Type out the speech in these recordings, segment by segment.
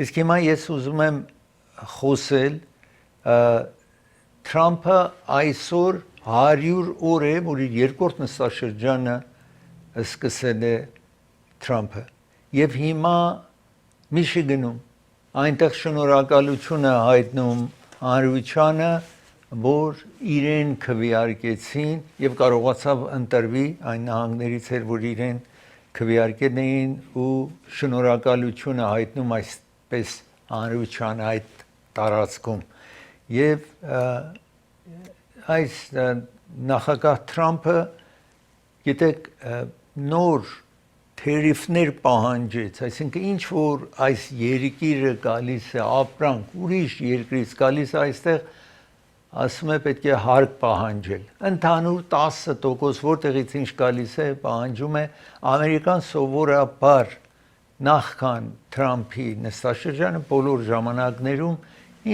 Իսկ հիմա ես ուզում եմ խոսել Թրամփը այսօր 100 օր է, որ իր երկրորդ նստաշրջանը սկսել է Թրամփը եւ հիմա Միշիգանում այնտեղ շնորհակալությունը հայտնում հանրությանը, որ իրեն քվեարկեցին եւ կարողացավ ընտրվի այն նահանգներից էր, որ իրեն քվեարկել էին ու շնորհակալությունը հայտնում այսպես հանրության այդ տարածքում եւ այս նախագահ Թրամփը գիտեք նոր թերիֆներ պահանջեց, այսինքն ինչ որ այս երկիրը գալիս է ապրանք ուրիշ երկրից գալիս է այստեղ ասում է պետք է հարկ պահանջել ընդհանուր 10% որտեղից ինչ գալիս է պահանջում է ամերիկան սովորաբար նախքան Թրամփի նստաշրջանը բոլոր ժամանակներում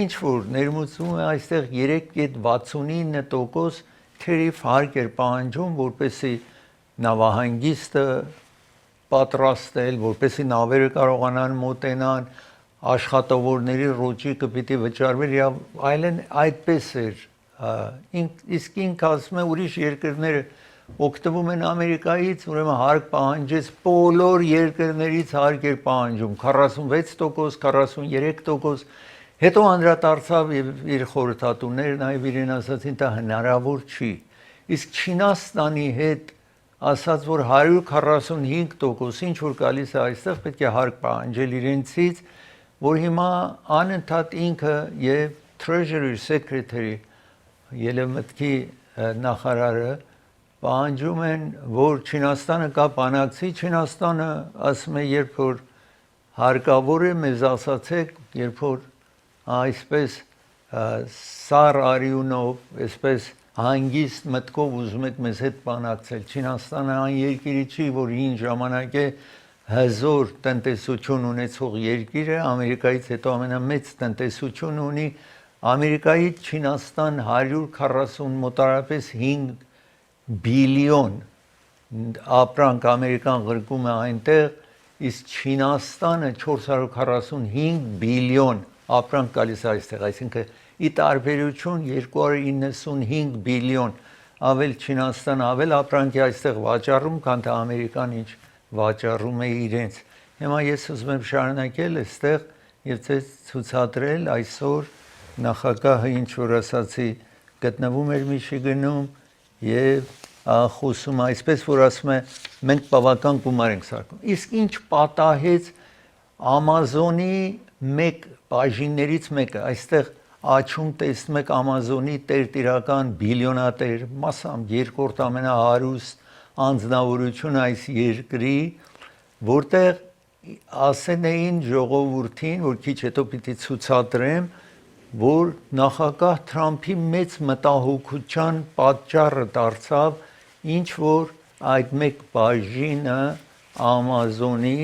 ինչ որ ներմուծվում է այստեղ 3.69% թերիֆ հարկ էր պահանջում որպեսզի նավահանգիստը պատրաստել որպեսզի նավերը կարողանան մոտենան աշխատավորների ռոճիկը պիտի վճարվեր եւ այլն այդպես էր իսկ ինքը ասում է ուրիշ երկրները օգտվում են Ամերիկայից ուրեմն հարկ պահանջեց բոլոր երկրներից հարկ էր պահանջում 46% 43% հետո անդրադարձավ եւ իր խորհրդատուները նաեւ իրեն ասացին դա հնարավոր չի իսկ Չինաստանի հետ ասաց որ 145% ինչ որ գալիս է այստեղ պետք է հարկ պահանջել իրենցից որ հիմա անընդհատ ինքը եւ Treasury Secretary ելեմտքի նախարարը պահանջում են որ Չինաստանը կա բանակցի Չինաստանը ասում է երբ որ հարկավոր է մեզ ասացեք երբ որ այսպես սար արյունով այսպես հանգիստ մտքով ուզում եք մեզ հետ բանակցել Չինաստանը այն երկիրը չի որ հին ժամանակ է հզոր տնտեսություն ունեցող երկիր է Ամերիկայից հետո ամենամեծ տնտեսություն ունի Ամերիկայից Չինաստան 140 մոտարապես 5 բիլիոն ապրանք ամերիկան ղրկում է այնտեղ իսկ Չինաստանը 445 բիլիոն ապրանք գալիս է այստեղ այսինքն ի տարբերություն 295 բիլիոն ավել Չինաստան ավել ապրանքի այստեղ վաճառում քան թե Ամերիկան ինչ վաճառում է իրենց հիմա ես ուզում եմ շարունակել այստեղ եւ ցույց ցուցադրել այսօր նախագահը ինչ որ ասացի գտնվում էր Միշիգանում եւ խոսում այսպես որ ասում է մենք բավական գումար ենք սարքում իսկ ինչ պատահեց Amazon-ի մեկ բաժիններից մեկը այստեղ աչում տեսնում եք Amazon-ի տերտիրական բիլիոնատեր մասամբ երկրորդ ամենահարուստ անձնավորությունը այս երկրի որտեղ ասեն էին ժողովրդին որ քիչ հետո պիտի ցուցադրեմ որ նախագահ Թրամփի մեծ մտահոգության պատճառը դարձավ ինչ որ այդ մեկ բաժինը Amazon-ի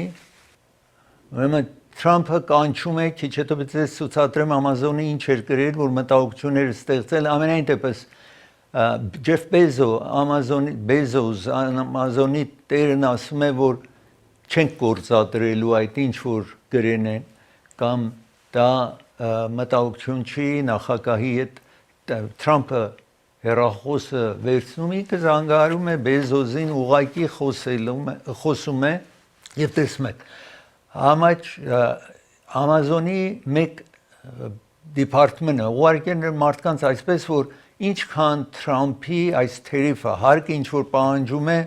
ուրեմն Թրամփը կանչում է քիչ հետո պիտի ցուցադրեմ Amazon-ը ինչ էր գրել որ մտահոգություններ ստեղծել ամենայն դեպս Jeff Bezos Amazon-ի տերն ասում է որ չենք գործադրելու այդ ինչ որ գրեն են կամ դա մտահոգություն չի նախագահի հետ Թրամփը հերախոսը վերցնում ինքը զանգահարում է Bezos-ին ուղակի խոսում է եւ տեսնում եք Amazon-ի մեկ դիպարտմենտը ուղարկել էր մարդկանց այսպես որ ինչքան Թրամփի այս թերիֆը հարկը ինչ որ պահանջում է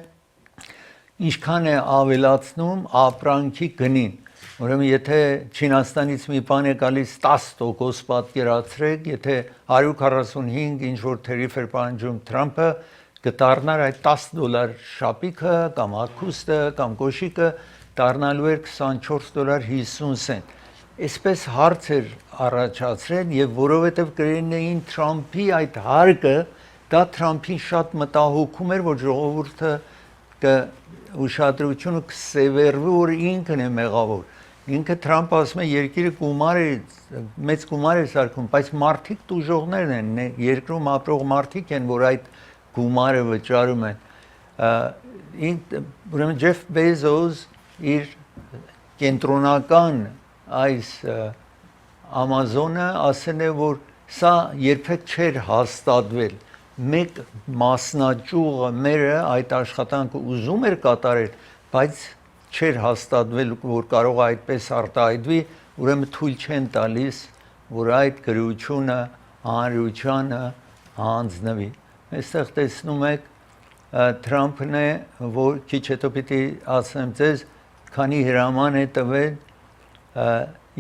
ինչքան է ավելացնում ապրանքի գնին ուրեմն եթե Չինաստանից մի բան է գալիս 10% պատկերացրեք եթե 145 ինչ որ թերիֆ էր պահանջում Թրամփը կդառնար այդ $10 շապիկը կամ հագուստը կամ կոշիկը դառնալու էր $24.50 Այսպես հարց էր առաջացրել եւ որովհետեւ գրեն էին Թրամփի այդ հարկը դա Թրամփին շատ մտահոգում էր որ ժողովուրդը ուշադրությունը կսևեռվի որ ինքն է մեղավոր ինքը Թրամփը ասում է երկիրը գումար է մեծ գումար է սարքում բայց մարդիկ տուժողներն են երկրում ապրող մարդիկ են որ այդ գումարը վճարում են ուրեմն Jeff Bezos իր կենտրոնական այս Ամազոնը ասել է, որ սա երբեք չէր հաստատվել, մեկ մասնաճյուղը մերը այդ աշխատանքը ուզում էր կատարել, բայց չէր հաստատվել, որ կարող է այդպես արտահայտվի, ուրեմն թույլ չեն տալիս, որ այդ գրությունը հանրությանը հանձնվի։ Այստեղ տեսնում եք Թրամփն է, որ քիչ հետո պիտի ասեմ ձեզ, քանի հրաման է տվել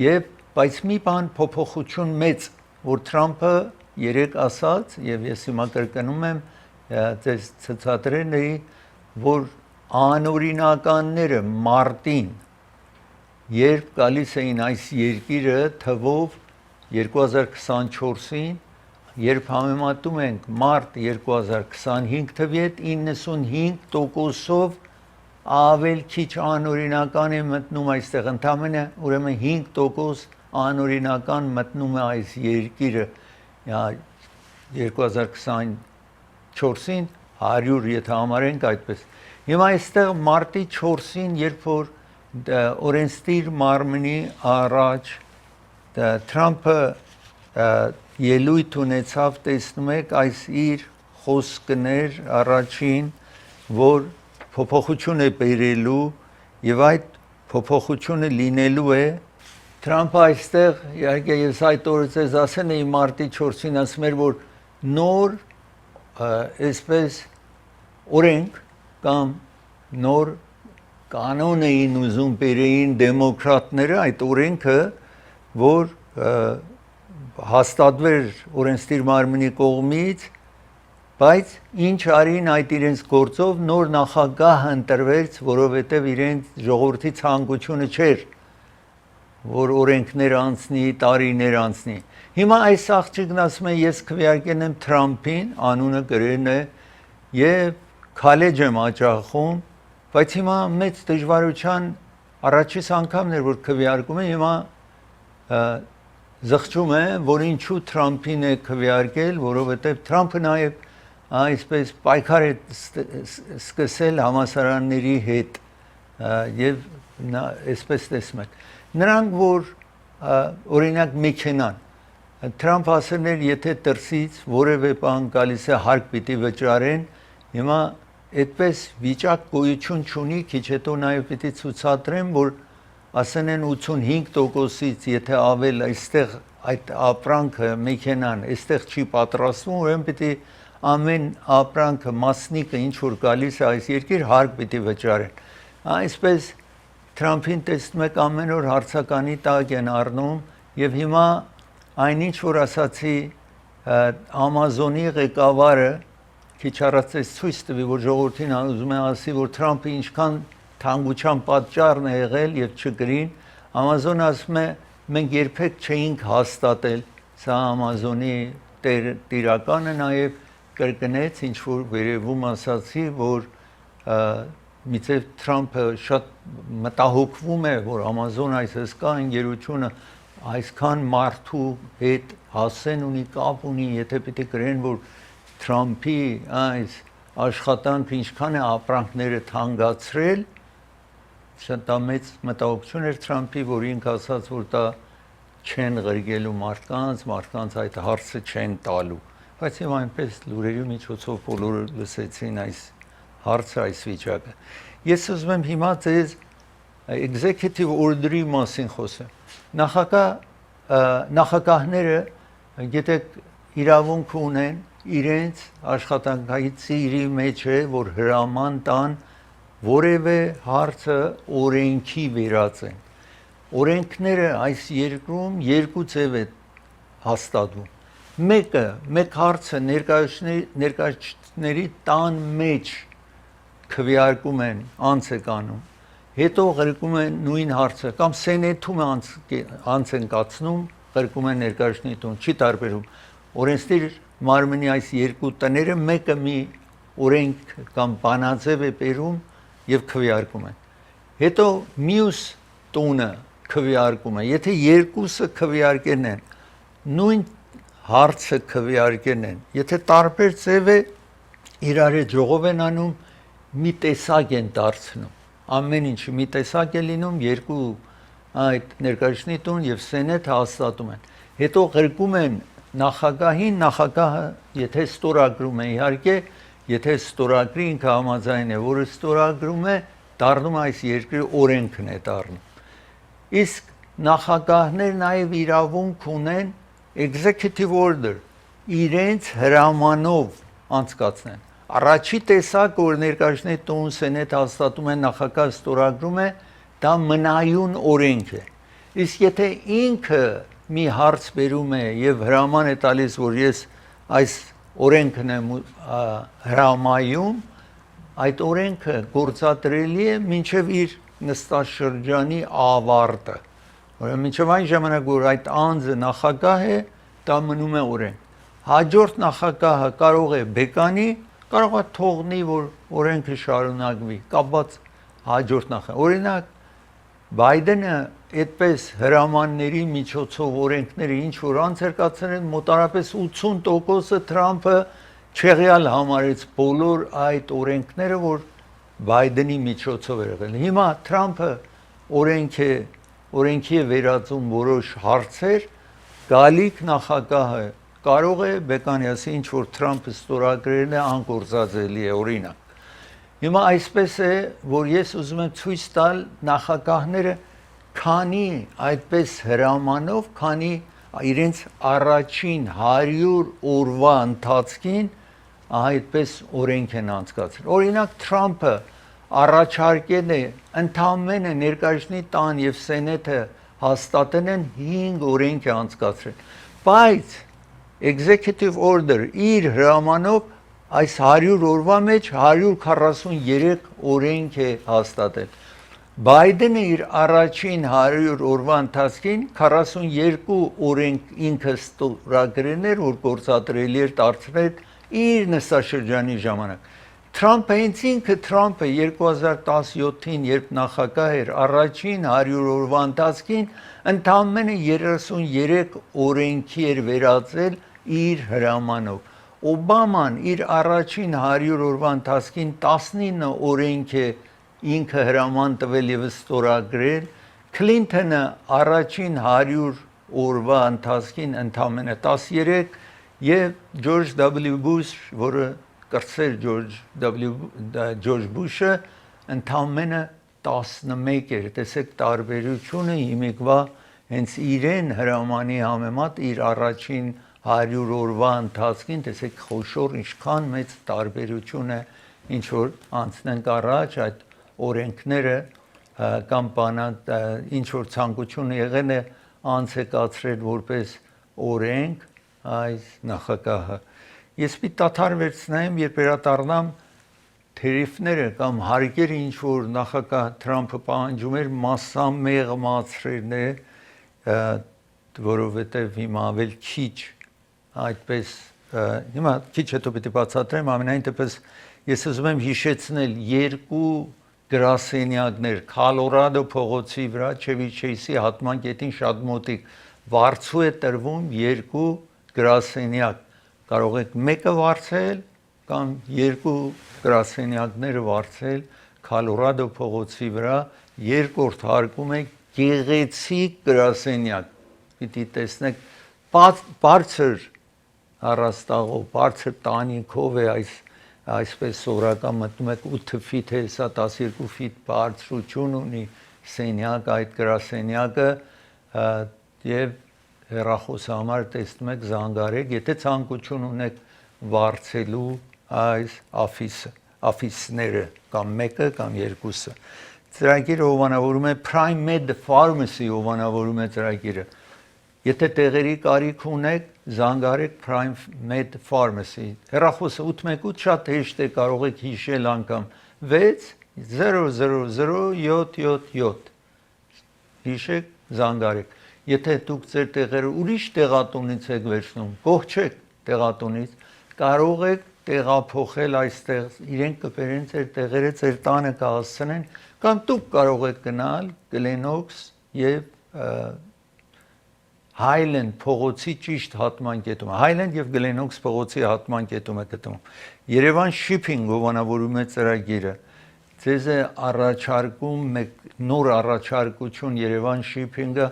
եւ բայց մի բան փոփոխություն մեծ, որ Թրամփը երեք ասաց եւ ես հիմա կրկնում եմ ձեզ ցուցադրել էի, որ անօրինականները մարտին երբ գալիս էին այս երկիրը թվով 2024-ին, երբ համեմատում ենք մարտ 2025 թվի հետ 95%-ով ավել քիչ անօրինական է մտնում այստեղ, ընդամենը ուրեմն 5% անօրինական մտնում է այս երկիրը 2024-ին 100 եթե համարենք այդպես։ Հիմա այստեղ մարտի 4-ին, երբ որ օրենսդիր մարմնի առաջ Թրամփը ելույթ ունեցավ, տեսնում եք այս իր խոսքներ առաջին, որ փոփոխություն է բերելու եւ այդ փոփոխությունը լինելու է Թրամփը այստեղ իհարկե ես այդ օրը ձեզ ասել էի մարտի 4-ին ասում էր, որ նոր այսպես օրենք կամ նոր կանոն էին ուզում բերեին դեմոկրատները այդ օրենքը, որ հաստատվեր օրենսդիր մարմնի կողմից, բայց ինչ արին այդ իրենց գործով նոր նախագահ ընտրվեց, որովհետև իրենց ժողովրդի ցանկությունը չէր, որ օրենքներ անցնի, տարիներ անցնի։ Հիմա այս աղջիկն ասում է, ես քվեարկել եմ Թրամփին, անունը գրել է, եւ քալեջ եմ աջակցում, բայց հիմա մեծ դժվարության առաջին անգամն էր, որ քվեարկում է, հիմա զղջում է, որ ինչու Թրամփին է քվեարկել, որովհետև Թրամփը նաև այսպես պայքար է սկսել համասարանների հետ եւ այսպես տեսնում եք։ Նրանք, որ օրինակ մեքենան Թրամփ ասել էր, եթե դրսից որևէ բան գալիս է հարկ պիտի վճարեն, հիմա այդպես վիճակ գոյություն չունի, քիչ հետո նաև պիտի ցուցադրեմ, որ ասեն են 85%-ից եթե ավել այստեղ այդ ապրանքը մեքենան այստեղ չի պատրաստվում, ուրեմն պիտի ամեն ապրանքը մասնիկը ինչ որ գալիս է այս երկիր հարկ պիտի վճարեն։ Այսպես Թրամփին տեսնում եք ամեն օր հարցականի տակ են առնում եւ հիմա այնինչ որ ասացի Ամազոնի ղեկավարը քիչ առաջ ցույց տվի, որ ժողովրդին ուզում է ասի, որ Թրամփը ինչքան թանկության պատճառն է եղել եւ չգրին, Ամազոնը ասում է մենք երբեք չէինք հաստատել, սա Ամազոնի տիրականը նաեւ կրկնեց, ինչ որ վերևում ասացի, որ միցև Թրամփը շատ մտահոգվում է, որ Ամազոն այս հսկա ընկերությունը այսքան մարդու հետ հասեն ունի, կապ ունի, եթե պիտի գրեն, որ Թրամփի այս աշխատանքը ինչքան է ապրանքները թանկացրել, շատ մեծ մտահոգություն էր Թրամփի, որ ինքը ասաց, որ դա չեն ղրգելու մարդկանց այդ հարցը չեն տալու, բայց եւ այնպես լուրերի միջոցով բոլորը լսեցին այս հարցը, այս վիճակը։ Ես ուզում եմ հիմա ձեզ executive order-ի մասին խոսեմ։ Նախագահները, գիտեք, իրավունք ունեն իրենց աշխատանքայցի մեջ է, որ հրաման տան որևէ հարցը օրենքի վերածեն։ Օրենքները այս երկրում երկու ձև է հաստատվում։ Մեկ հարցը ներկայացուցիչների տան մեջ քվեարկում են, անց է կանում, հետո ղրկում են նույն հարցը, կամ սենեթում անց են կացնում, ղրկում են ներկայացուցիչների տուն, չի տարբերում։ Օրենսդիր մարմնի այս երկու տները մեկը մի օրենք կամ բանաձև է բերում եւ քվեարկում են։ Հետո մյուս տունը քվեարկում է։ Եթե երկուսը քվեարկեն են, նույն հարցը քվեարկեն են, եթե տարբեր ձև է, իրար հետ ժողով են անում, մի տեսակ են դարձնում։ Ամեն ինչը մի տեսակ է լինում, երկու այդ ներկայացնի տուն եւ սենեթը հաստատում են։ Հետո ղրկում են նախագահին, նախագահը եթե ստորագրում է իհարկե, եթե ստորագրի ինքը համաձայն է, որը ստորագրում է, դառնում այս երկրի օրենքն է դառնում։ Իսկ նախագահներ նաև իրավունք ունեն executive order իրենց հրամանով անցկացնեն։ Առաջի տեսակ, որ ներկայացնի տուն սենեթը հաստատում է, նախագահը ստորագրում է, դա մնայուն օրենք է։ Իսկ եթե ինքը մի հարց բերում է եւ հրաման է տալիս, որ ես այս օրենքն եմ հրամայում, այդ օրենքը գործադրելի է մինչև իր նստաշրջանի ավարտը։ Ուրեմն մինչև այն ժամանակ, որ այդ անձը նախագահ է, դա մնում է օրենք։ Հաջորդ նախագահը կարող է բեկանի, կարող է թողնի, որ օրենքը շարունակվի, կապված հաջորդ նախագահ։ Օրինակ Բայդենը այդպես հրամանների միջոցով օրենքները ինչ որ անցկացրել են, մոտարապես 80%-ը Թրամփը չեղյալ համարեց բոլոր այդ օրենքները, որ Բայդենի միջոցով էր եղել։ Հիմա Թրամփը օրենքի է վերածում որոշ հարցեր, գալիք նախագահը կարող է բեկանի ասի ինչ որ Թրամփը ստորագրել է անգործածելի է օրինակ։ Հիմա այսպես է, որ ես ուզում եմ ցույց տալ նախագահները քանի այդպես հրամանով, քանի իրենց առաջին 100 օրվա ընթացքին այդպես օրենք են անցկացրել։ Օրինակ Թրամփը առաջարկել է ընդամենը ներկայացնի տան եւ սենեթը հաստատել են 5 օրենք է անցկացրել։ Բայց executive order իր հրամանով այս 100 օրվա մեջ 143 օրենք է հաստատել։ Բայդենը իր առաջին 100 օրվա ընթացքին 42 օրենք ինքը ստորագրել էր, որ գործադրելի էր դարձնել իր նստաշրջանի ժամանակ։ Թրամփը հենց ինքը Թրամփը 2017-ին, երբ նախագահ էր, առաջին 100 օրվա ընթացքին ընդամենը 33 օրենքի էր վերածել իր հրամանով։ Օբաման իր առաջին 100 օրվա ընթացքին 19 օրենք է ինքը հրաման տվել եւ ստորագրել, Քլինթոնը առաջին 100 օրվա ընթացքին ընդամենը 13 եւ Ջորջ W. Bush, որը կրտսեր Ջորջ Բուշը ընդամենը 11 էր։ Տեսեք տարբերությունը հիմիկվա հենց իրեն հրամանի համեմատ իր առաջին 100 օրվա ընթացքին տեսեք խոշոր ինչքան մեծ տարբերություն է ինչ որ անցնենք առաջ այդ օրենքները կամ բանակ ինչ որ ցանկությունը եղել է անցկացրել որպես օրենք այս նախագահը։ Ես պիտի դադար վերցնեմ, երբ վերադառնամ թերիֆները կամ հարկերը ինչ որ նախագահ Թրամփը պահանջում էր մասամեղմացրել է, որովհետև հիմա ավել քիչ այդպես հիմա քիչ հետո պիտի բացատրեմ, ամենայն դեպս ես ուզում եմ հիշեցնել երկու գրասենյակներ Քոլորադո փողոցի վրա Չևի Չեյսի հատման կետին շատ մոտիկ վարձու է տրվում երկու գրասենյակ, կարող եք մեկը վարձել կամ երկու գրասենյակները վարձել Քոլորադո փողոցի վրա, երկրորդ հարկում է գեղեցիկ գրասենյակ, պիտի տեսնեք բարձր առաստաղով, բարձր տանիքով է այսպես սովորական մտնում եք 8 ֆիտ է, սա 12 ֆիտ բարձրություն ունի սենյակ, այդ գրասենյակը եւ հեռախոսի համար տեսնում եք զանգարեք, եթե ցանկություն ունեք վարձելու այս office-ները կամ մեկը կամ երկուսը։ Ծրագիրը հովանավորում է Prime Med Pharmacy հովանավորում է ծրագիրը։ Եթե տեղերի կարիք ունեք, զանգարեք Prime Med Pharmacy։ Հեռախոսը 818 շատ հեշտ է, կարող եք հիշել անգամ 6 000 հիշեք, զանգարեք։ Եթե դուք ձեր տեղերը ուրիշ տեղատունից եք վերցնում, կողչեք տեղատունից, կարող եք տեղափոխել այստեղ, իրենք կբերեն ձեր տեղերը, ձեր տանը կհասցնեն, կամ դուք կարող եք գնալ Glenox եւ Highland փողոցի ճիշտ հատման կետում, Highland եւ Glenox փողոցի հատման կետում է գտնվում։ Երևան Shipping հովանավորում է ծրագիրը։ ձեզ է առաջարկում մեկ նոր առաջարկություն Երևան Shipping-ը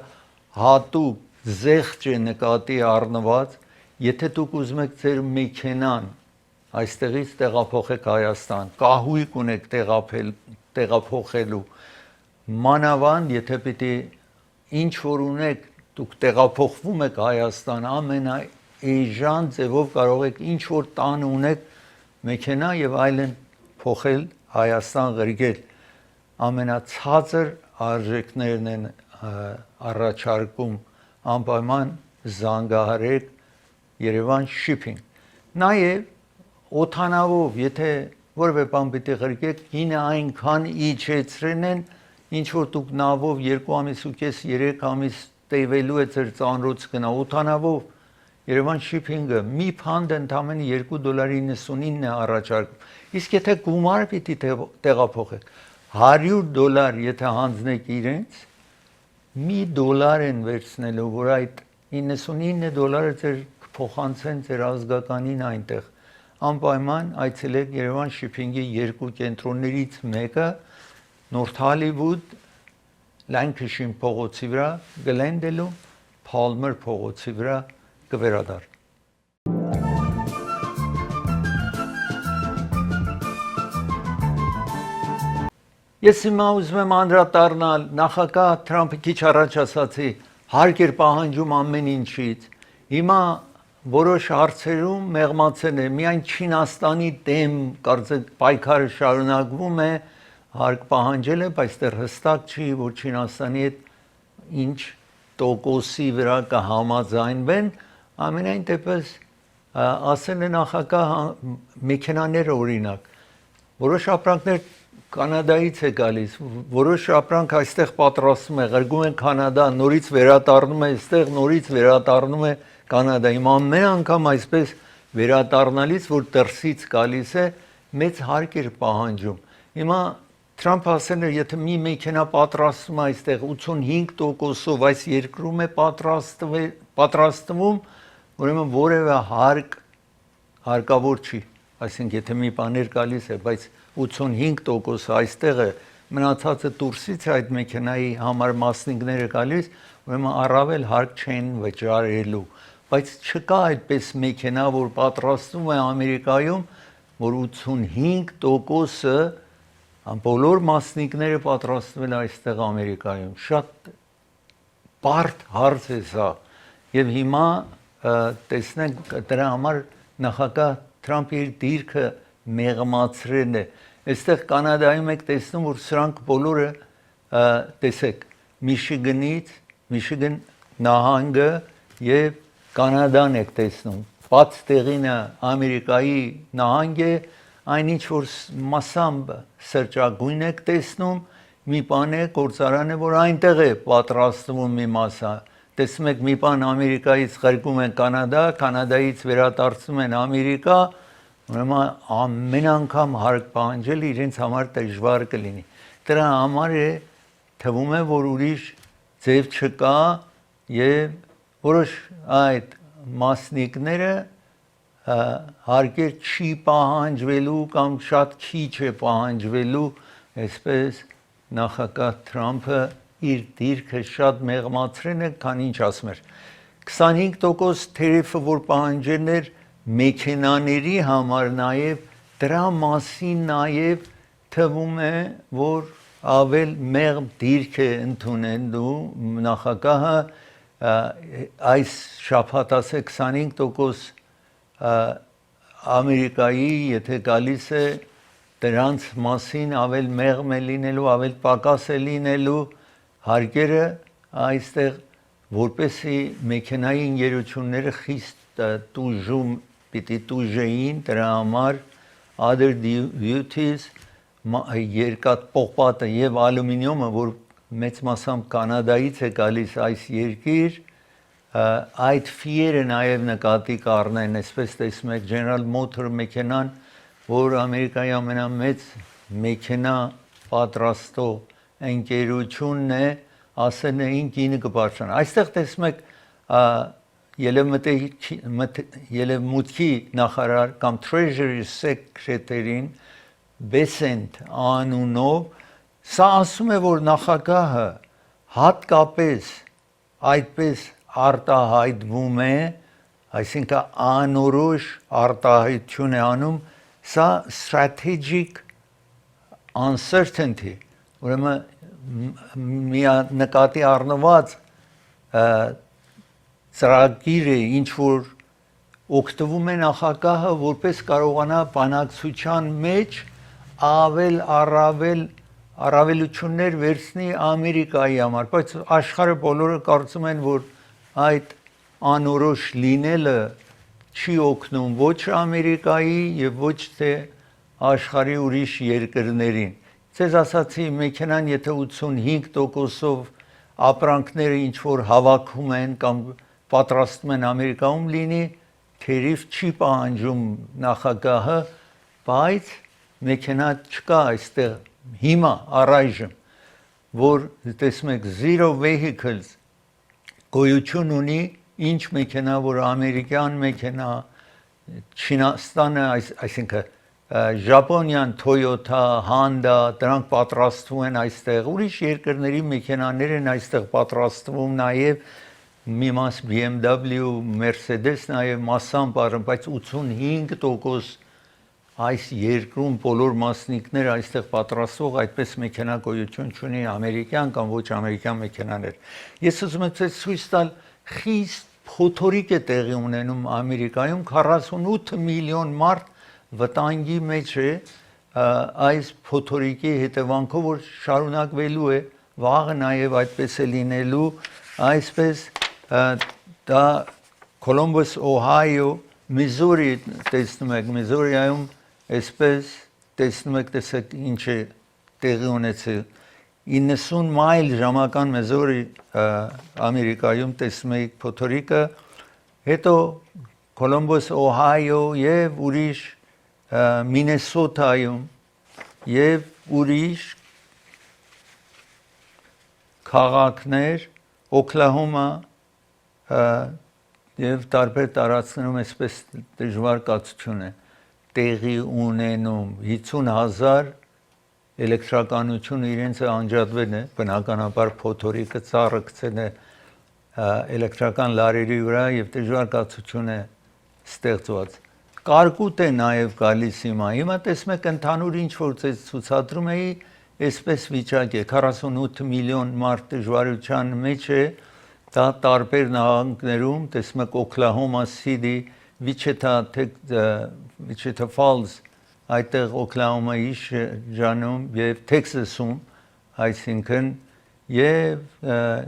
հատուկ զեղչ է նկատի առնված, եթե դուք ուզում եք ձեր մեքենան այստեղից տեղափոխեք Հայաստան, կահույք ունեք տեղափոխելու, մանավանդ եթե պիտի ինչ որ ունեք, դուք տեղափոխվում եք Հայաստան, ամենաէժան ձևով կարող եք ինչ որ տան ունեք մեքենա եւ այլն փոխել Հայաստան ղրգել, ամենացածր արժեքներն են առաջարկում, անպայման զանգահարեք Երևան Shipping, նաեւ օթանավով, եթե որևէ բան պիտի ղրգեք, գինը այնքան իջեցրեն են, ինչ որ դուք նավով 2 ամիս ու կես 3 ամիս տևելու է ձեր ծանրոց գնա, օթանավով Երևան Shipping-ը մի փանդ ընդամենը $2.99 է առաջարկում, իսկ եթե գումար պիտի տեղափոխեք, $100 եթե հանձնեք իրենց, $1 են վերցնելու, որ այդ $99 ձեր փոխանցեն ձեր ազգականին այնտեղ, անպայման այցելեք Երևան Shipping-ի 2 կենտրոններից մեկը, Նորթ Հոլիվուդ, Լանկեշիր փողոցի վրա, Գլենդելում, Փալմեր փողոցի վրա կվերադառնա։ Ես հիմա ուզում եմ անդրադառնալ նախագահ Թրամփը քիչ առաջ ասացի, հարկ էր պահանջում ամեն ինչից։ Հիմա որոշ հարցերում մեղմացել է, միայն Չինաստանի դեմ կարծեք պայքարը շարունակվում է, հարկ պահանջել է, բայց դեռ հստակ չի, որ Չինաստանի հետ ինչ տոկոսի վրա կհամաձայնվեն, ամենայն դեպս ասել է նախագահ մեքենաները օրինակ, որոշ ապրանքներ Կանադայից է գալիս, որոշ ապրանք այստեղ պատրաստում է, ղրգում են Կանադա, նորից վերադառնում է այստեղ, նորից վերադառնում է Կանադա։ Հիմա ամեն անգամ այսպես վերադառնալիս, որ դրսից գալիս է, մեծ հարկ էր պահանջում։ Հիմա Թրամփը ասել է, եթե մի մեքենա պատրաստում է այստեղ 85%-ով այս երկրում է պատրաստվում, ուրեմն որևէ հարկ հարկավոր չի, այսինքն եթե մի բաներ գալիս է, բայց 85% այստեղ է, մնացածը դուրսից է այդ մեքենայի համար մասնիկները գալիս, ուրեմն առավել հարկ չեն վճարելու, բայց չկա այդպես մեքենա, որ պատրաստվում է Ամերիկայում, որ 85%-ը բոլոր մասնիկները պատրաստվել այստեղ Ամերիկայում, շատ բարդ հարց է սա, եւ հիմա տեսնենք դրա համար նախագահ Թրամփի իր դիրքը մեղմացրել է, այստեղ Կանադայում եք տեսնում, որ սրանք բոլորը տեսեք, Միշիգան նահանգը եւ Կանադան եք տեսնում, բաց տեղինը Ամերիկայի նահանգ է, այնինչ որ մասամբ սրճագույն եք տեսնում, մի բան է գործարան է, որ այնտեղ է պատրաստվում մի մասը, տեսնում եք մի բան Ամերիկայից ղրգում են Կանադա, Կանադայից վերադարձում են Ամերիկա, ուրեմն ամեն անգամ հարկ պահանջել իրենց համար դժվար կլինի։ Դրա համար է թվում է, որ ուրիշ ձև չկա եւ որոշ այդ մասնիկները հարկեր չի պահանջվելու կամ շատ քիչ է պահանջվելու, այսպես նախագահ Թրամփը իր դիրքը շատ մեղմացրել է, քան ինչ ասում էր։ 25% թերիֆը, որ պահանջել էր մեքենաների համար նաև դրա մասին նաև թվում է, որ ավել մեղմ դիրք է ընդունելու նախագահը այս շաբաթ ասե 25% Ամերիկայի, եթե գալիս է դրանց մասին ավել մեղմ է լինելու, ավել պակաս է լինելու հարկերը այստեղ, որպեսի մեքենայի ընկերությունները խիստ տուժում պիտի տուժեին դրա համար other duties երկաթ պողպատը եւ ալյումինիումը, որ մեծ մասամբ Կանադայից է գալիս այս երկիր, այդ ֆիերը նաև նկատի կառնեն, այսպես տեսնում եք General Motor մեքենան, որ Ամերիկայի ամենամեծ մեքենա պատրաստող ընկերությունն է, ասել էին գինը կբարձրանա։ Այստեղ տեսնում եք ելևմուտքի նախարար կամ Treasury Secretary-ին Բեսենտ անունով, սա ասում է, որ նախագահը հատկապես այդպես արտահայտվում է, այսինքն անորոշ արտահայտություն է անում, սա strategic uncertainty, ուրեմն նկատի առնված ծրագիր է, ինչ որ օգտվում է նախագահը, որպես կարողանա բանակցության մեջ առավելություններ վերցնի Ամերիկայի համար, բայց աշխարհը բոլորը կարծում են, որ այդ անորոշ լինելը չի օգնում ոչ Ամերիկայի եւ ոչ թե աշխարհի ուրիշ երկրներին։ Ձեզ ասացի, մեքենան եթե 85%-ով ապրանքները ինչ որ հավաքում են կամ պատրաստում են Ամերիկայում լինի, թերև չի պահանջում նախագահը, բայց մեքենա չկա այստեղ հիմա առայժմ, որ տեսնում եք zero vehicles գոյություն ունի, ինչ մեքենա, որ ամերիկյան մեքենա, Չինաստանը, այսինքն Ժապոնիան, Toyota, Honda, դրանք պատրաստվում են այստեղ, ուրիշ երկրների մեքենաներ են այստեղ պատրաստվում, նաև մի մաս BMW, Mercedes, նաև massամբ, բայց 85% այս երկրում բոլոր մասնիկները այստեղ պատրաստող այդպես մեքենա գոյություն չունի ամերիկյան կամ ոչ ամերիկյան մեքենաներ։ Ես ուզում եմ ցույց տալ խիստ փոթորիկ է տեղի ունենում Ամերիկայում 48 միլիոն մարդ վտանգի մեջ է այս փոթորիկի հետևանքով, որ շարունակվելու է, վաղը նաև այդպես է լինելու, այսպես դա Columbus, Ohio, Missouri տեսնում եք, Missouri-ում այսպես տեսնում եք, տեսեք ինչ է տեղի ունեցել 90 մայլ ժամական Missouri Ամերիկայում տեսնում եք փոթորիկը, հետո Columbus, Ohio եւ ուրիշ Minnesota-ում եւ ուրիշ քաղաքներ, Oklahoma եւ տարբեր տարածքներում այսպես դժվար կացություն է տեղի ունենում 50,000 էլեկտրականությունը իրենց անջատվել է, բնականաբար փոթորիկը ծառը գցել է էլեկտրական լարերի վրա եւ դժվար կացություն է ստեղծված։ Կարկուտ է նաև գալիս հիմա տեսնում եք ընդհանուր ինչ որ ցուցադրում էի, այսպես վիճակ է 48 միլիոն մարդ դժվարության մեջ է, դա տարբեր նահանգներում, տեսնում եք Oklahoma City, Wichita Falls, այդտեղ Oklahoma-ի շրջանում եւ Texas-ում, այսինքն եւ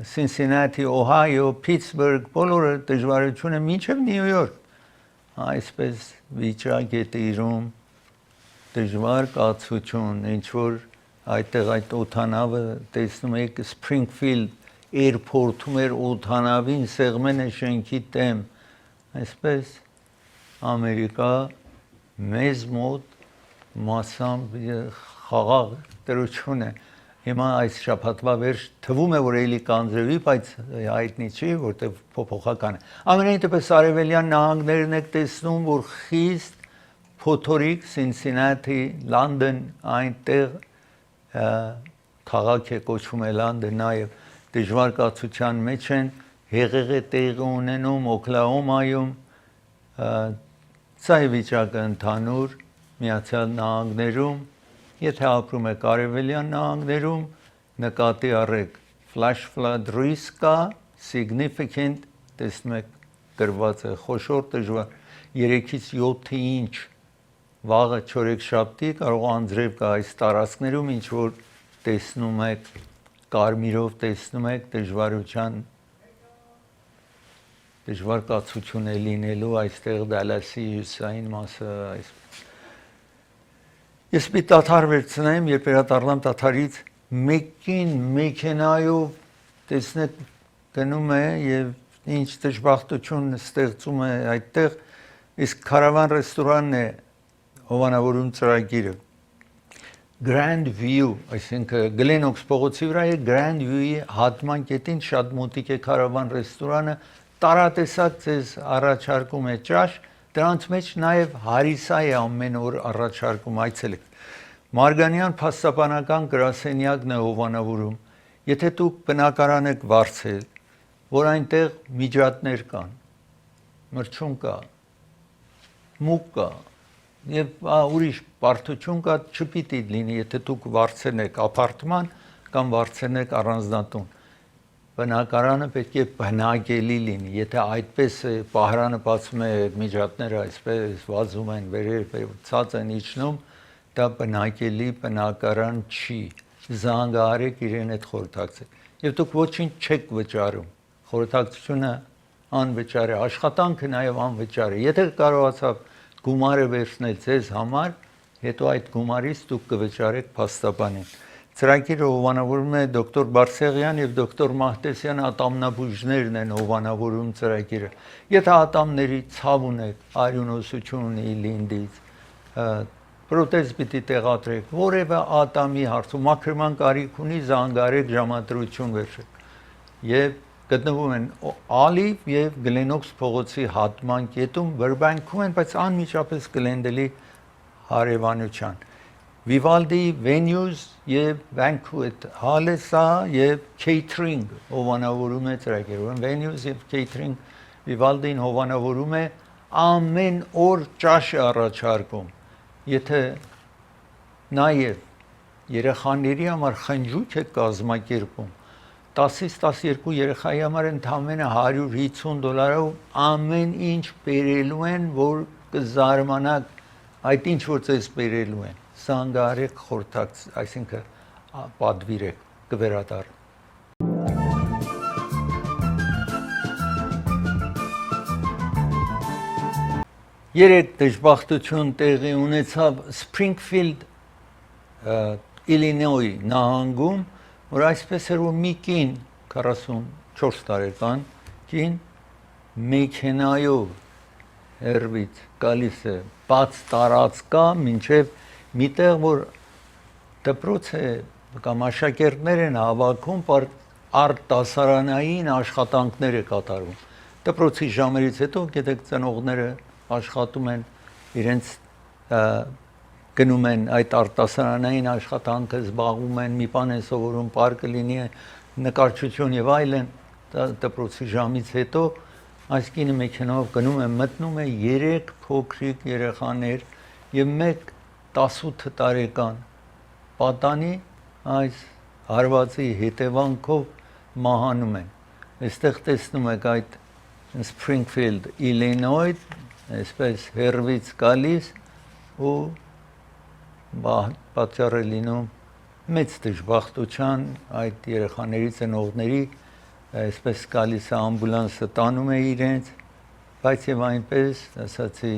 Cincinnati, Ohio, Pittsburgh, բոլորը դժվարություն է մինչեւ Նյու Յորք։ Այսպես վիճակ է տիրում, դժվար կացություն, ինչ որ այդտեղ այդ օդանավը տեսնում եք Springfield Airport-ում էր օդանավին սեղմեն է շենքի դեմ, այսպես Ամերիկա մեզ մոտ massամբ խաղաղ դրություն է։ Հիմա այս շաբաթվա վերջ թվում է, որ էլի կանձրևի, բայց հայտնի չի, որտեղ փոփոխական է։ Ամենայն դեպս արևելյան նահանգներն եք տեսնում, որ խիստ փոթորիկ Cincinnati, London, այնտեղ քաղաք է կոչվում է London, նաև դժվար կացության մեջ են, հեղեղ է տեղի ունենում Օքլահոմայում, սա է վիճակը ընդհանուր Միացյալ Նահանգներում, եթե ապրում եք արևելյան նահանգներում, նկատի առեք flash flood risk կա, significant, տեսնում եք գրված է խոշոր դժվար 3-ից 7 ինչ վաղը չորեքշաբթի կարող անձրև կա այս տարածքներում, ինչ որ տեսնում եք կարմիրով տեսնում եք դժվար կացություն է լինելու այստեղ Դալասի հյուսային մասը այս Ես մի տաթար վերցնեմ, երբ վերադառնամ տաթարից, մեկին մեքենայով տեսնեք գնում է եւ ինչ դժբախտություն ստեղծում է այդտեղ, իսկ Caravan ռեստորանն է հովանավորում ծրագիրը։ Grand View, այսինքն Glen-Oaks փողոցի վրա է Grand View-ի հատման կետին շատ մոտիկ է Caravan ռեստորանը, տարատեսակ ձեզ առաջարկում է ճաշ, դրանց մեջ նաև հարիսա է ամեն օր առաջարկում այցելեք։ Մարգանյան փաստաբանական գրասենյակն է հովանավորում, եթե դուք բնակարան եք վարձել, որ այնտեղ միջատներ կան, մրջուն կա, մուկ կա, եւ ուրիշ բարդություն կա, չպիտի լինի, եթե դուք վարձել եք ապարտման կամ վարձել եք առանձնատուն։ Բնակարանը պետք է բնակելի լինի, եթե այդպես է, պահարանը բացում է, միջատները այսպես վազում են, վերև ցած են իջնում, դա բնակելի բնակարան չի, զանգահարեք իրեն այդ խորհրդակցեք, եւ դուք ոչինչ չեք վճարում, խորհրդակցությունը անվճար է, աշխատանքը նաեւ անվճար է, եթե կարողացավ գումարը վերցնել ձեզ համար, հետո այդ գումարից դուք կվճարեք փաստաբանին։ Ծրագիրը հովանավորում է դոկտոր Բարսեղյան եւ դոկտոր Մահտեսյան ատամնաբույժներն են հովանավորում ծրագիրը։ Եթե ատամների ցավ ունեք, արյունոսություն ունի լինդից, պրոթեզ պիտի տեղադրեք, որևէ ատամի հարցում մաքրման կարիք ունի, զանգարեք, ժամադրություն վերցրեք։ Եվ գտնվում են Ալիվ եւ Գլենոքս փողոցի հատման կետում, Բրբանքում են, բայց անմիջապես Գլենդելի հարևանության։ Vivaldi venues եւ banquet hall է սա եւ catering հովանավորում է ծրագիրը venues եւ catering Vivaldi-ն հովանավորում է ամեն օր ճաշ է առաջարկում եթե նաեւ երեխաների համար խնջույք է կազմակերպում 10-ից 12 երեխայի համար ընդամենը $150-ով ամեն ինչ բերելու են որ կզարմանաք այդ ինչ որ ձեզ բերելու են Զանգարեք խորհրդակց, այսինքն պատվիրեք, կվերադառ։ Երեք դժբախտություն տեղի ունեցավ Springfield, Illinois նահանգում, որ այսպես էր որ մի կին 44 տարեկան կին մեքենայով հերվից գալիս է բաց տարածքա մինչև միտեղ որ դպրոց է կամ աշակերտներ են հավաքում արտասարանային աշխատանքներ է կատարում դպրոցի ժամերից հետո գիտեք ծնողները աշխատում են իրենց գնում են այդ արտասարանային աշխատանքը զբաղվում են մի բան են սովորում պարկը լինի նկարչություն եւ այլն դպրոցի ժամից հետո այս կինը մեքենայով գնում է մտնում է 3 փոքրիկ երեխաներ եւ մեկ 18 տարեկան պատանի այս հարվածի հետևանքով մահանում են։ Այստեղ տեսնում եք այդ Springfield, Illinois, այսպես հերվից գալիս ու պատճառ է լինում մեծ դժբախտության այդ երեխաների ծնողների այսպես գալիս է ամբուլանսը տանում է իրենց, բայց եւ այնպես ասացի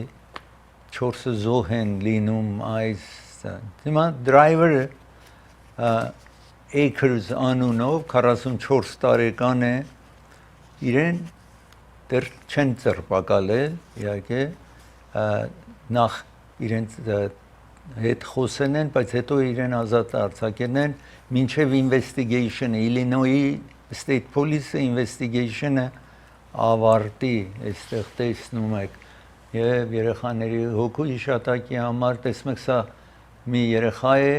4 զոհ են լինում այս հիմա դրայվերը Acres անունով 44 տարեկան է իրեն դեռ չեն ծրպակալել իհարկե նախ իրենց հետ խոսեն են բայց հետո իրեն ազատ արձակեն են մինչև investigation Illinois State Police investigation-ը ավարտի այստեղ տեսնում եք եւ երեխաների հոգու իշատակի համար տեսնեք սա մի երեխա է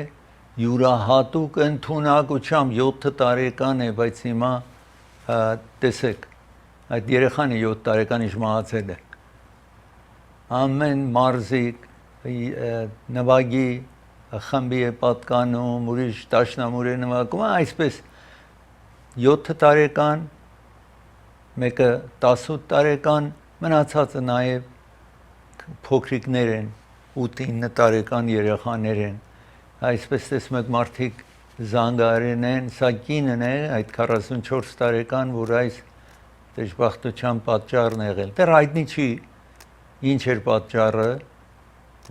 յուրահատուկ ընդունակությամբ 7 տարեկան է բայց հիմա տեսեք այդ երեխան է 7 տարեկան ինչ մահացել է ամեն մարզիկ նվագի խմբի է պատկանում ուրիշ դաշնամուր է նվագում այսպես 7 տարեկան մեկը 18 տարեկան մնացածը նաեւ փոքրիկներ են 8-9 տարեկան երեխաներ են այսպես տեսնում եք մարդիկ զանգարեն են սա կինն է այդ 44 տարեկան որ այս դժբախտության պատճառն է եղել դեռ հայտնի չի ինչ էր պատճառը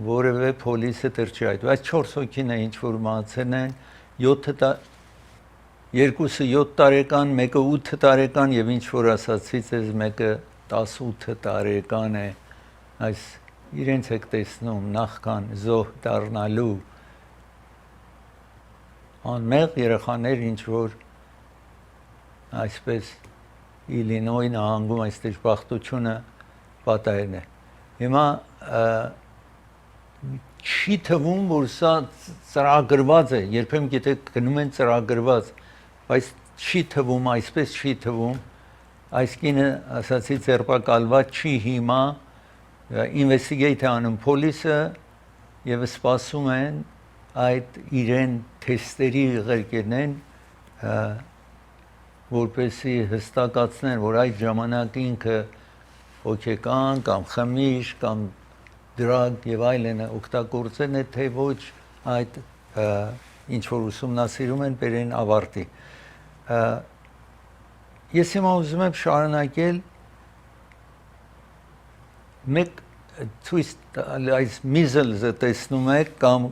որևէ փոլիսը դեռ չի այդ այս 4 հոգին է ինչ որ մահացել են 2-ը 7 տարեկան մեկը 8 տարեկան եւ ինչ որ ասացի ձեզ մեկը 18 տարեկան է այս իրենց եք տեսնում նախքան զոհ դառնալու անմեղ երեխաներ ինչ որ այսպես Illinois նահանգում այս դժբախտությունը պատահել է հիմա չի թվում, որ սա ծրագրված է, երբեմն եթե գնում են ծրագրված, բայց չի թվում, այսպես չի թվում, այս կինը ասացի ձերբակալված չի հիմա, investigate անում police-ը եւ սպասում են այդ իրեն թեստերի ղեկերնեն որպեսի հստակացնեն, որ այդ ժամանակ ինքը հոգեկան կամ խմիչ կամ դրագ եւ այլն օգտագործեն է թե ոչ այդ ինչ որ ուսումնասիրում են բերեն ավարտի ես հիմա ուզում եմ շարունակել մեկ ցույց այս միզելը տեսնում եք կամ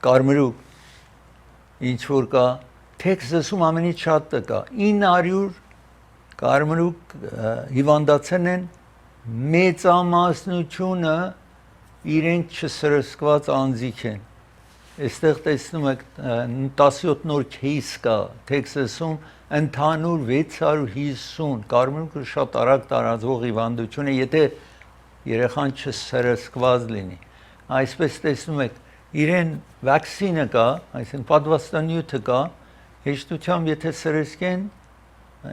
կարմրուկ ինչ որ կա Տեքսասում ամենից շատ կա 900 կարմրուկ հիվանդացել են մեծամասնությունը իրենք չսրսկված անձիկ են այստեղ տեսնում եք 17 նոր кейս կա Տեքսասում ընդհանուր 650 կարմրուկը շատ արագ տարածվող հիվանդություն է եթե երեխան չսրսկված լինի այսպես տեսնում եք իրեն վակցինը կա այսինքն պատվաստանյութը կա հեշտությամբ եթե սրսկեն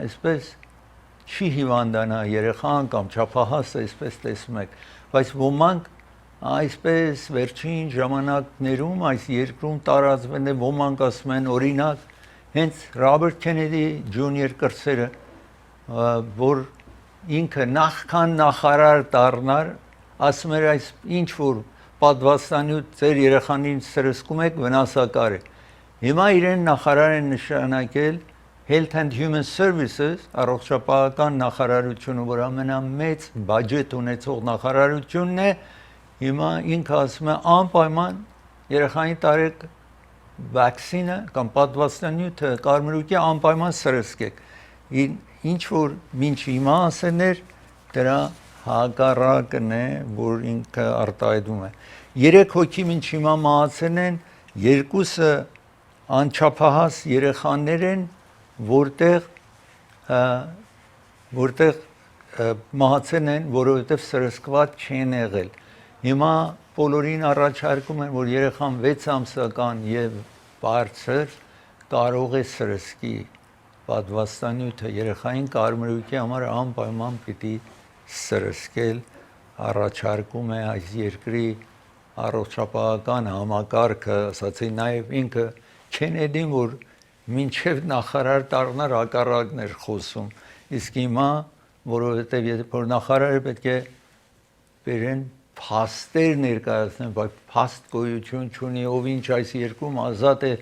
այսպես չի հիվանդանա երեխան կամ չափահասը այսպես տեսնում եք բայց ոմանք այսպես վերջին ժամանակներում այս երկրում տարածվել է ոմանք ասում են օրինակ հենց Ռոբերտ Քենեդի ջունիոր կրսերը որ ինքը նախքան նախարար դառնար ասում էր այս ինչ որ պատվաստանյութ ձեր երեխանին սրսկում եք վնասակար է հիմա իրեն նախարար են նշանակել Health and Human Services առողջապահական նախարարությունը որ ամենամեծ բյուջետ ունեցող նախարարությունն է հիմա ինքը ասում է անպայման երեխային տարեք վակցինը կամ պատվաստանյութը կարմրուկի անպայման սրսկեք ինչ որ մինչ հիմա ասեներ դրա հակառակն է որ ինքը արտահայտում է 3 հոգի մինչ հիմա մահացել են երկուսը անչափահաս երեխաներ են որտեղ մահացել են որովհետև սրսկված չեն եղել հիմա բոլորին առաջարկում են որ երեխան 6 ամսական եւ բարձր կարող է սրսկի պատվաստանյութը երեխային կարմրուկի համար անպայման պիտի սրսկել առաջարկում է այս երկրի առողջապահական համակարգը ասացի նաեւ ինքը Քենեդին որ մինչև նախարար դառնար հակառակն էր խոսում իսկ հիմա որովհետև եթե որ նախարարը պետք է բերեն փաստեր ներկայացնեն բայց փաստ գոյություն չունի ով ինչ այս երկրում ազատ է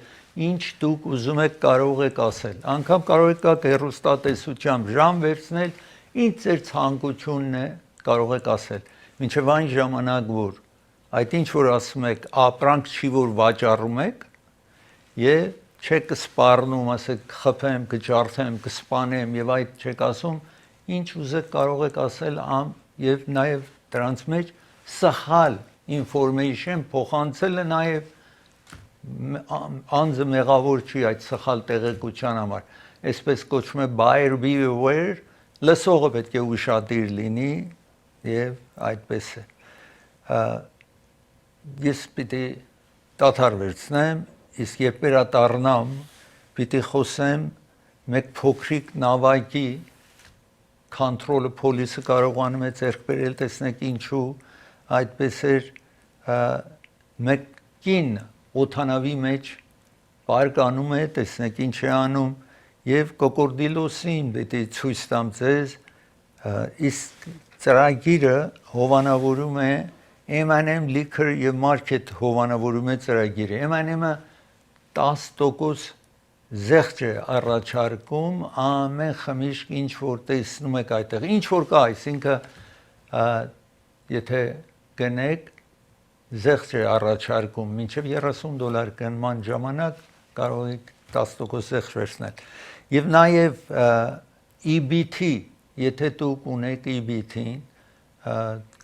ինչ դուք ուզում եք կարող եք ասել անգամ կարող եք հեռուստատեսությամբ ժամ վերցնել ինչ ձեր ցանկությունն է կարող եք ասել մինչև այն ժամանակ որ այդ ինչ որ ասում եք ապրանք չի որ վաճառում եք եւ չեք սպառնում, ասեք խփեմ, կջարդեմ, կսպանեմ եւ այդ չեք ասում, ինչ ուզեք կարող եք ասել եւ նաեւ դրանց մեջ սխալ information փոխանցելը նաեւ անձը մեղավոր չի այդ սխալ տեղեկության համար այսպես կոչվում է buyer beware լսողը պետք է ուշադիր լինի եւ այդպես է ես պիտի դադար վերցնեմ իսկ երբ վերադառնամ պիտի խոսեմ մեկ փոքրիկ նավակի control-ը police-ը կարողանում է ձեռք բերել տեսնեք ինչու այդպես էր մեկ կին օթանավի մեջ բարկանում է տեսնեք ինչ է անում եւ կոկորդիլոսին պիտի ցույց տամ ձեզ իսկ ծրագիրը հովանավորում է M&M Liquor եւ Market հովանավորում է ծրագիրը M&M-ը 10% զեղչ է առաջարկում ամեն խմիչք ինչ որ տեսնում եք այդտեղ ինչ որ կա այսինքն եթե գնեք զեղչ է առաջարկում մինչև $30 գնման ժամանակ կարող եք 10% զեղչ վերցնել եւ նաեւ EBT եթե դուք ունեք EBT-ին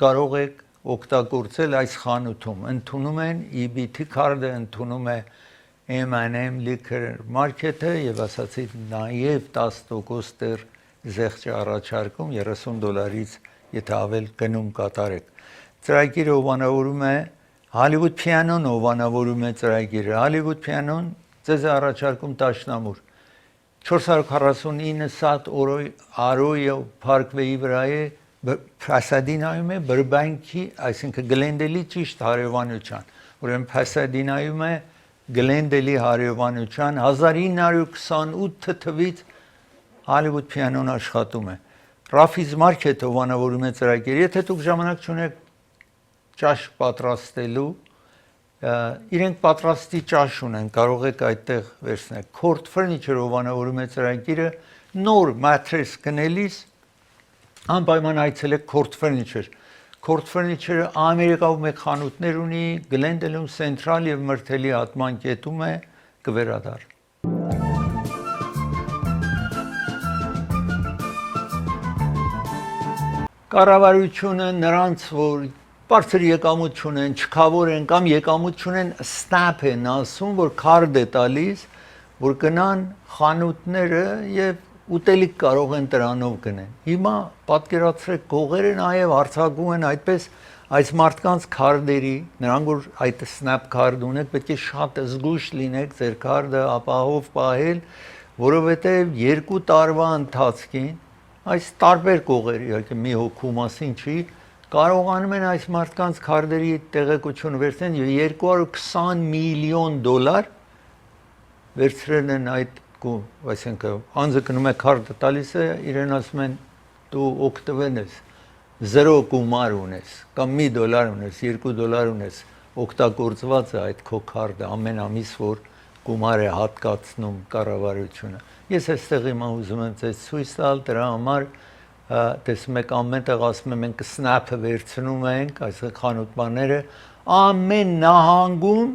կարող եք օգտագործել այս խանութում ընդունում են EBT քարտը ընդունում է M&M Liquor Market-ը եւ ասացի նաեւ 10% դեռ զեղչ առաջարկում $30-ից եթե ավել գնում կատարեք ծրագիրը հովանավորում է Hollywood Piano-ն ովանավորում է ծրագիրը։ Hollywood Piano-ն ձեզ է առաջարկում դաշնամուր 449 սատ Arroyo Parkway-ի վրա է, Pasadena-ում է Burbank-ի, այսինքն Glendale-ի ճիշտ հարևանության։ Ուրեմն Pasadena-ում է Glendale-ի հարևանության 1928 թվականից Hollywood Piano-ն աշխատում է։ Ralph's Market-ը ովանավորում է ծրագիրը։ Եթե դուք ժամանակ չունեք ճաշ պատրաստելու, իրենք պատրաստի ճաշ ունեն, կարող եք այդտեղ վերցնել։ Court Furniture ովանավորում է ծրագիրը, նոր mattress գնելիս անպայման այցելեք Court Furniture։ Court Furniture-ը Ամերիկայում մեկ խանութներ ունի, Glendale-ում, Central եւ Myrtle-ի հատման կետում է, կվերադառ։ Կառավարությունը նրանց, որ բարձր եկամուտ չունեն, չքավոր են կամ եկամուտ չունեն, SNAP են ասում, որ քարդ է տալիս, որ գնան խանութները եւ ուտելիք կարող են դրանով գնեն։ Հիմա պատկերացրեք, գողերը նաեւ հարցակում են այդպես այս մարդկանց քարդերի, նրանք որ այդ SNAP քարդ ունեք, պետք է շատ զգույշ լինեք ձեր քարդը ապահով պահել, որովհետեւ 2 տարվա ընթացքին այս տարբեր կողեր, իհարկե մի հոգու մասին չի, կարողանում են այս մարդկանց քարդերի տեղեկություն վերցնել եւ $220 միլիոն վերցրել են այդ, այսինքն անձը գնում է քարդը տալիս է, իրեն ասում են դու օգտվել ես, 0 գումար ունես, կամ $1 ունես, $2 ունես, օգտագործված է այդ քո քարդը ամեն ամիս, որ գումար է հատկացնում կառավարությունը։ Ես այստեղ հիմա ուզում եմ ձեզ ցույց տալ դրա համար, տեսնում եք ամեն տեղ ասում եմ մենք SNAP-ը վերցնում ենք, այս խանութները ամեն նահանգում,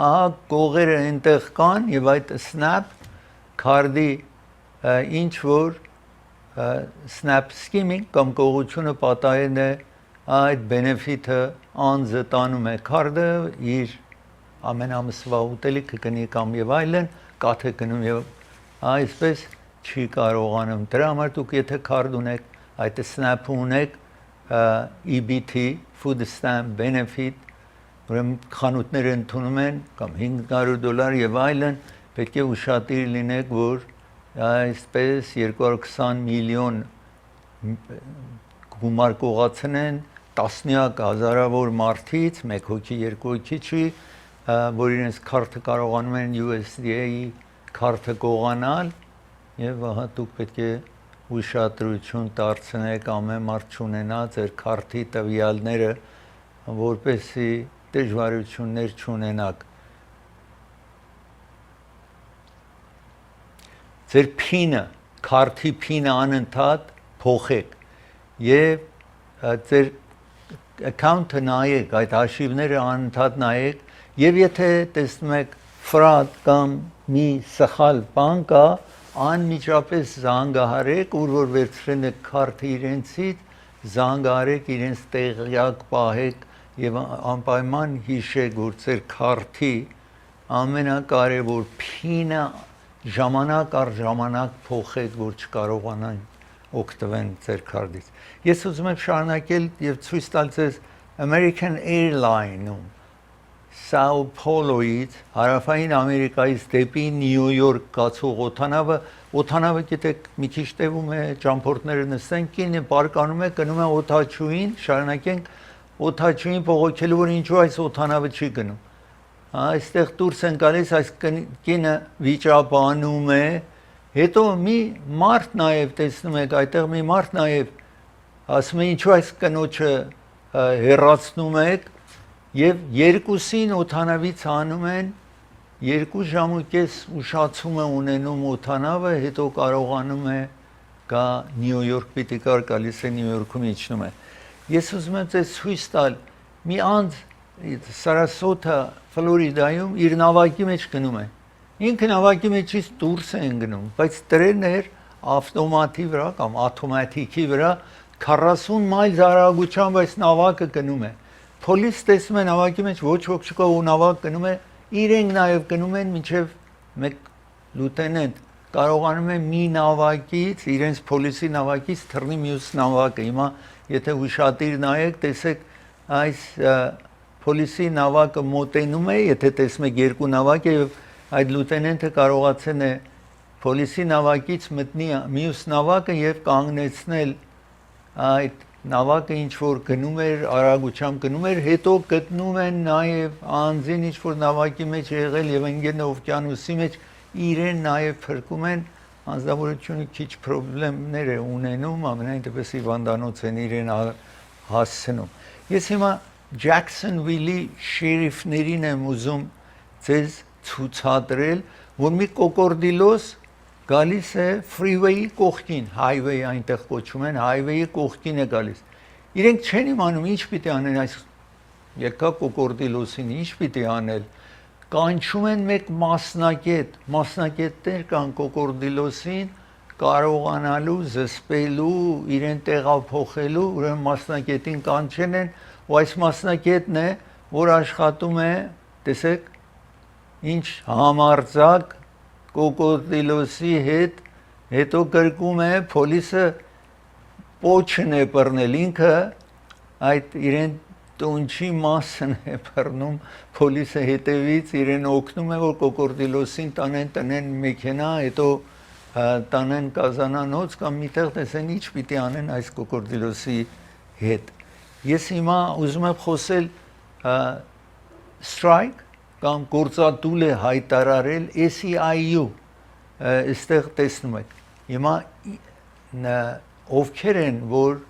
ահա գողերը այնտեղ կան եւ այդ SNAP քարդի ինչ որ SNAP scheme կամ կողությունը պատահեն է այդ benefit-ը անձը տանում է քարդը իր ամեն ամսվա ուտելիքը գնի կամ եւ այլն, կաթը գնում եւ այսպես չի կարողանում։ Դրա համար դուք եթե քարդ ունեք, այդ SNAP-ը ունեք, EBT, Food Stamp Benefit, ուրեմն խանութները ընդունում են կամ $500 եւ այլն, պետք է ուշադիր լինեք, որ այսպես 220 միլիոն գումար կողացնեն տասնյակ հազարավոր մարդից, 1 հոգի, 2 հոգի չի, որ իրենց քարտը կարողանում են USDA-ի քարտը կողանալ եւ ահա դուք պետք է ուշադրություն դարձնեք ամեն մարդ չունենա ձեր քարտի տվյալները, որպեսզի դժվարություններ չունենաք։ Ձեր PIN-ը, քարտի PIN-ը անընդհատ փոխեք եւ ձեր account-ը նայեք, այդ հաշիվները անընդհատ նայեք եւ եթե տեսնում եք fraud կամ մի սխալ բան կա, անմիջապես զանգահարեք, ուր որ վերցրել եք քարտը իրենցից, զանգահարեք, իրենց տեղյակ պահեք եւ անպայման հիշեք, որ ձեր քարտի ամենակարևոր PIN-ը ժամանակ առ ժամանակ փոխեք, որ չկարողանան օգտվեն ձեր քարտից։ Ես ուզում եմ շարունակել եւ ցույց տալ ձեզ American Airlines-ում Sao Paulo-ից հարավային Ամերիկայից դեպի Նյու Յորք գացող օդանավը գիտեք մի քիչ տևում է, ճամփորդները նստեն, կինը պարկանում է, գնում է օդաչուին, շարունակենք օդաչուին բողոքելու, որ ինչու այս օդանավը չի գնում։ Այստեղ դուրս են գալիս, այս կինը վիճաբանում է, հետո մի մարդ նաև տեսնում եք, այդտեղ մի մարդ նաև ասում է ինչու այս կնոջը հեռացնում եք եւ երկուսին օդանավից անում են 2 ժամուկես ուշացում է ունենում օդանավը, հետո կարողանում է գա Նյու Յորք պիտի կար գալիս է Նյու Յորքում իջնում է։ Ես ուզում եմ ձեզ ցույց տալ մի անձ Սարասոթա Ֆլորիդայում իր նավակի մեջ գնում է։ Ինքը նավակի մեջից դուրս են գնում, բայց տրեներ ավտոմատի վրա կամ ավտոմատիկի վրա 40 մայլ արագությամբ այս նավակը գնում է։ Պոլիս տեսնում է նավակի մեջ ոչ ոք չկա ու նավակ գնում է, իրենք նաև գնում են մինչև մեկ լուտենանտ կարողանում է մի նավակից, իրենց պոլիսի նավակից թռնի մյուս նավակը։ Հիմա եթե ուշադիր նայեք, տեսեք այս Փոլիսի նավակը մոտենում է, եթե տեսնում եք երկու նավակ է եւ այդ լյուտենանտը կարողացել է փոլիսի նավակից մտնի մյուս նավակը եւ կանգնեցնել այդ նավակը ինչ որ գնում էր արագությամբ գնում էր, հետո գտնում են նաեւ անձին ինչ որ նավակի մեջ եղել եւ ընկել օվկիանոսի մեջ իրեն նաեւ փրկում են անձնավորությունը քիչ խնդիրներ է ունենում, ամենայն դեպս հիվանդանոց են իրեն հասցնում։ Ես հիմա Jacksonville-ի շերիֆներին եմ ուզում ձեզ ցուցադրել, որ մի կոկորդիլոս գալիս է freeway-ի կողքին, highway այնտեղ կոչում են, highway-ի կողքին է գալիս։ Իրենք չեն իմանում ինչ պիտի անեն այս եկա կոկորդիլոսին, ինչ պիտի անել։ Կանչում են մեկ մասնակետներ կան կոկորդիլոսին կարողանալու զսպելու, իրեն տեղափոխելու, ուրեմն մասնակետին կանչեն են, ու այս մասնակետն է, որ աշխատում է, տեսեք, ինչ համարձակ կոկորդիլոսի հետ, հետո կրկում է, փոլիսը պոչն է բռնել, ինքը այդ իրեն տունչի մասն է բռնում, փոլիսը հետևից իրեն օգնում է, որ կոկորդիլոսին տնեն մեքենա, հետո տանեն կազանանոց կամ միտեղ տեսեն ինչ պիտի անեն այս կոկորդիլոսի հետ։ Ես հիմա ուզում եմ խոսել strike կամ գործադուլ է հայտարարել SEIU, այստեղ տեսնում եք։ Հիմա ովքեր են, որ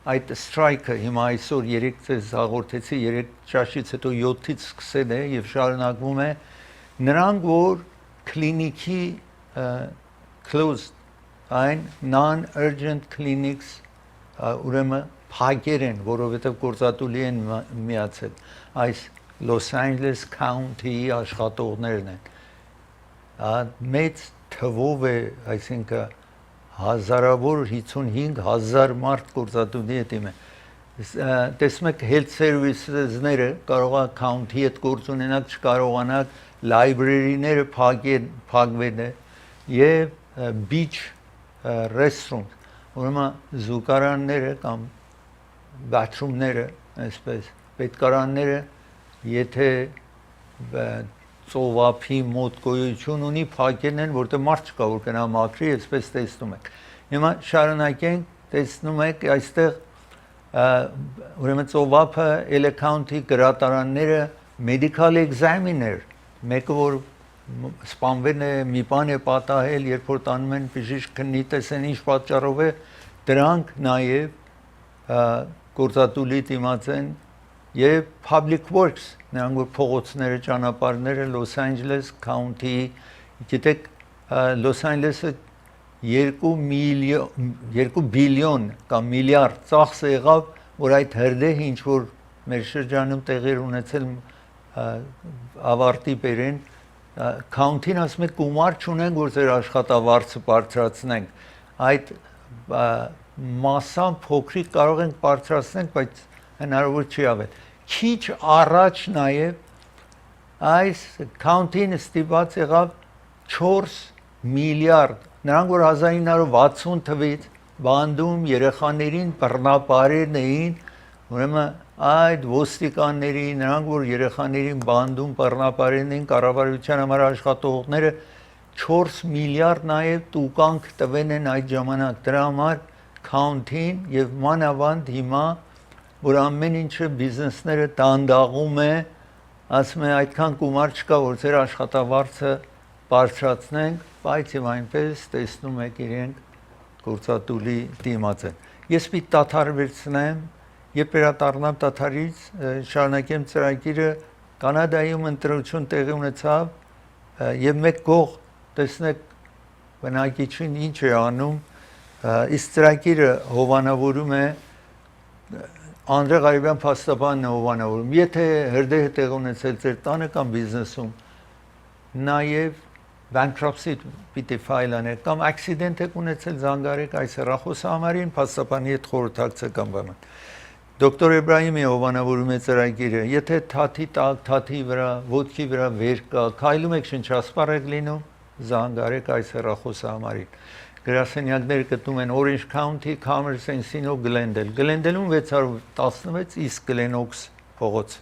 այդ strike-ը հիմա այսօր 3 ցես հաղորդեցի 3 ճաշից հետո 7-ից սկսել է եւ շարունակվում է, նրանք որ կլինիկի closed այն non-urgent clinics ուրեմն փակեր են, որովհետեւ գործատուլի են միացել այս Los Angeles County-ի աշխատողներն են։ Մեծ թվով է, այսինքն հազարավոր 55,000 մարդ գործատուլի հետ իմ է։ Տեսնում եք health services-ները կարող է county հետ գործ ունենալ, չկարողանալ library-ները փակվել է եւ beach restroom, ուրեմն զուգարանները կամ bathroom-ները, այսպես պետքարանները, եթե ծովափի մոտ գոյություն ունի, փակել են, որտեղ մարդ չկա, որ գնա մաքրի, այսպես տեսնում եք։ Հիմա շարունակենք, տեսնում եք, այստեղ ուրեմն ծովափը L.A. County գրատարանները medical examiner, մեկը որ սպանվել է, մի բան է պատահել, երբ որ տանում են բժիշկ քննի տեսեն ինչ պատճառով է, դրանք նաև գործատուլի դիմաց են եւ public works, նրանք որ փողոցները, ճանապարհները Los Angeles County, գիտեք Los Angeles-ը 2 բիլիոն կամ միլիարդ ծախս եղավ, որ այդ հրդեհ ինչ որ մեր շրջանում տեղեր ունեցել ավարտի բերեն, county-ն ասում է գումար չունենք, որ ձեր աշխատավարձը բարձրացնենք, այդ մասամբ փոքրիկ կարող ենք բարձրացնել, բայց հնարավոր չի ավել։ Քիչ առաջ նաև այս county-ն ստիպված եղավ 4 միլիարդ, նրանք որ 1960 թվականից բանդում երեխաներին բռնապարել էին, ուրեմն այդ ոստիկանների, նրանք որ երեխաներին բանդում բռնապարել էին, կառավարության համար աշխատողները 4 միլիարդ նաև տուկանք տվել են այդ ժամանակ, դրա համար county-ն եւ մանավանդ հիմա որ ամեն ինչը բիզնեսները դանդաղում է, ասում է այդքան գումար չկա, որ ձեր աշխատավարձը բարձրացնենք, բայց եւ այնպես տեսնում եք իրենք գործատուլի դիմաց են։ Ես պիտի դադարեցնեմ, երբ վերադառնամ դադարից, շարունակեմ ծրագիրը Կանադայում ընտրություն տեղի ունեցավ եւ մեկ գող տեսնեք բնակիչին ինչ է անում, իսկ ծրագիրը հովանավորում է Անդրե Ղարիբյան փաստաբանն է հովանավորում, եթե հրդեհ տեղ ունեցել ձեր տանը կամ բիզնեսում, նաև bankruptcy պիտի ֆայլ անել կամ accident եք ունեցել, զանգարեք այս հեռախոսահամարին, փաստաբանի հետ խորհրդակցեք կամ բան։ Դոկտոր Էբրահիմի հովանավորում է ծրագիրը, եթե թաթի տակ, թաթի վրա, ոտքի վրա վեր կա, քայլում եք շնչասպառ եք լինում, զանգարեք այս հեռախոսահամարին։ Գրասենյակները գտնում են Orange County, Commerce, Encino, Glendale։ Glendale-ում 616, իսկ Glen Oaks փողոց։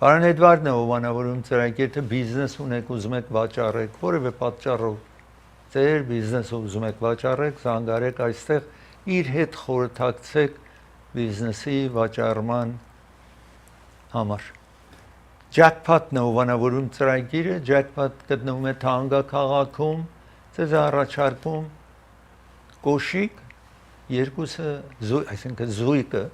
Պարոն Էդվարդն է ովանավորում ծրագիր, թե բիզնես ունեք, ուզում եք վաճառեք, որևէ պատճառով ձեր բիզնեսը ուզում եք վաճառեք, զանգարեք այստեղ, իր հետ խորհրդակցեք բիզնեսի վաճառման համար։ Jackpot-ն է ովանավորում ծրագիրը, Jackpot գտնվում է Թահանգա քաղաքում, ձեզ առաջարկում կոշիկ, երկուսը, այսինքն զույգը,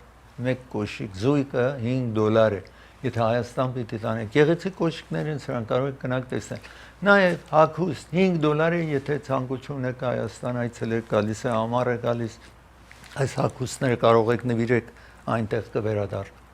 մեկ կոշիկ, զույգը $5 է, եթե Հայաստան պիտի տանեք, գեղեցիկ կոշիկներ են, սրանք կարող եք գնաք տեսնել, նաև հագուստ $5 է, եթե ցանկություն եք Հայաստան այցելեք, գալիս է ամառ է գալիս, այս հագուստները կարող եք նվիրեք, այնտեղ կվերադառնա։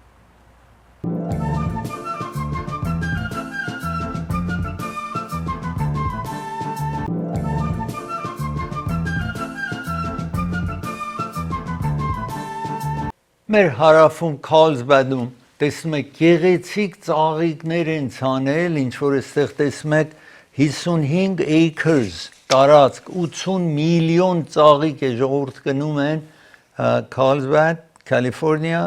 Մեր հարավում Carlsbad-ում տեսնում եք գեղեցիկ ծաղիկներ են ցանել, ինչ որ այստեղ տեսնում եք 55 acres տարածք, 80 միլիոն ծաղիկ է, ժողովուրդ գնում են Carlsbad, Կալիֆոռնիա,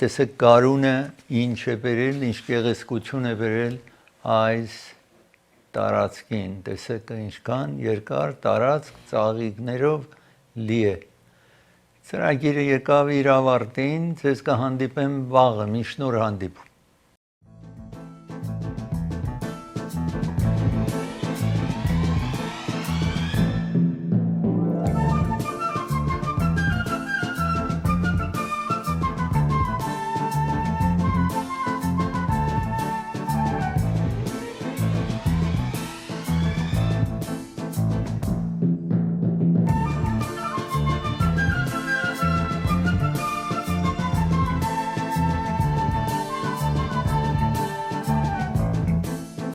տեսեք գարունը ինչ է բերել, ինչ գեղեցկություն է բերել այս տարածքին, տեսեք ինչքան երկար տարածք ծաղիկներով լի է։ Ծրագիրը եկավ իր ավարտին, ձեզ կհանդիպեմ վաղը, մի շնորհ հանդիպում։